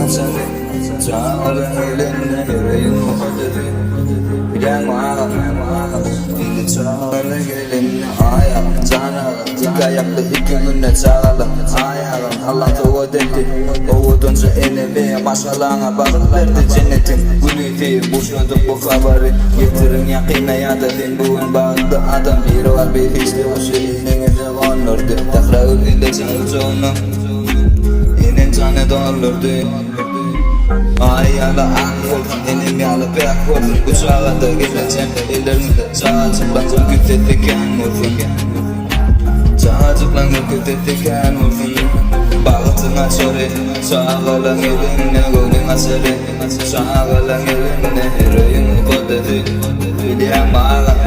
açarı Çağırın elinle yüreğin muhabbeti Gel mağam Dili çağırın elinle ayağım Canağım İki ayaklı iki günde çağırın ayağım Allah tuğut etti Oğudunca enemi maşalana bakıp verdi cennetin Gülüyti boşladık bu haberi Getirin yakine ya da din bugün bağlı adam Biri var bir hisli o şeyinin eze konurdu Tekrar ülkede canı inin canı doldurdu Ayala akıl, enim yalı pek vursun Uçağa da geleceğim ellerinde Çağcıklanır kütetiken vursun Çağcıklanır kütetiken vursun Bağıtına çöre Çağalan elinle golün asarı Çağalan elinle heroin kodeti Bilyen mağam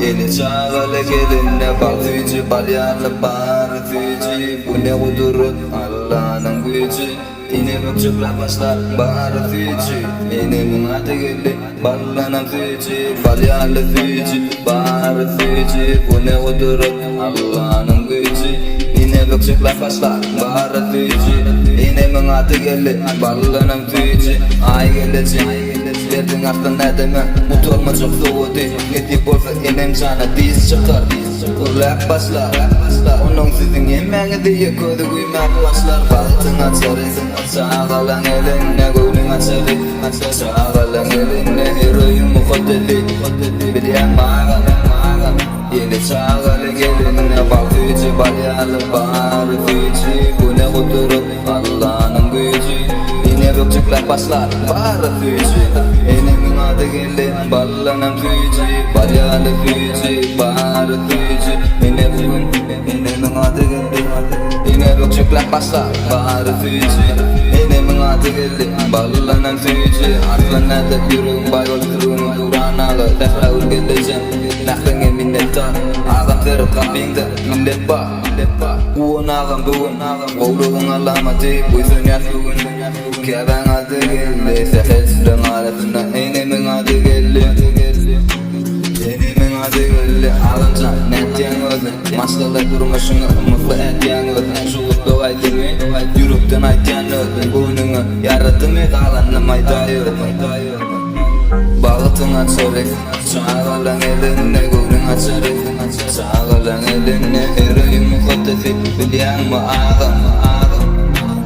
Eli çağalı gelinle bal tüycü Balyalı bağrı tüycü Bu ne kudurut Allah'ın gücü Yine bökçükler başlar bağrı tüycü Benim adı geldi ballanan tüycü Balyalı tüycü bağrı tüycü Bu ne kudurut Allah'ın gücü Yine bökçükler başlar bağrı tüycü Benim adı geldi ballanan tüycü Ay gelecek Verdin artık ne deme Mutlu olma çok soğudu Gidip olsa inem sana diz çıkar Kulak başlar Onun sizin yemeği diye kodu kuymak başlar Baktın açarı Çağalan elinle golün açarı Çağalan elinle heroin muhaddeli Bilyen mağam Yeni çağalı gelinle bal tüycü Balyalı bağrı tüycü Bu ne kudurup Allah'ın gücü Yine bökçükler başlar bağrı tüycü Enemin adı geldi ballanan tüycü Balyalı tüycü bağrı tüycü Yine bugün enemin adı geldi Yine bökçükler başlar bağrı tüycü Enemin adı geldi ballanan tüycü Aklına da yürün bayol kırın Kur'analı tekrar geleceğim Nakdın minnettar Ağam terip kampingde millet bak Uğun ağam bugün Oğluğun alamatı Buysun yaşluğun Keben adı geldi Sehesrin arasında Enemin adı geldi Enemin adı geldi Ağam can netyen özün Maşkala durmuşunu mutlu etyen özün Şuğutlu aydını Yürüpten aytyan özün Bununu yarattım et ağlanım aytay özün Bağıtına çörek Çağalan elinle golün açarı Çağalan elinle heroin muhaddesi Bilyen mi ağam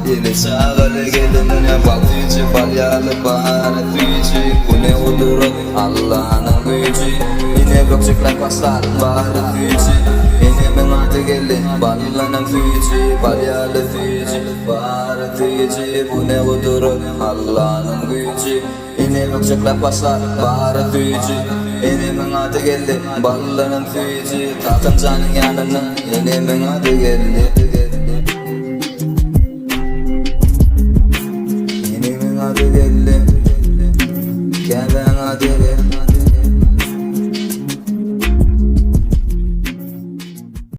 Yeni çağalı gelinle bal tüycü Balyalı bağrı tüycü Bu ne kudurut Allah'ın gücü Yine bökçükler başlar bağrı tüycü Enemin adı geldi ballanan tüycü Balyalı tüycü bağrı tüycü Bu ne kudurut Allah'ın gücü Yine bökçükler başlar bağrı tüycü Enemin adı geldi ballanan tüycü Tahtım canın yanına Enemin adı geldi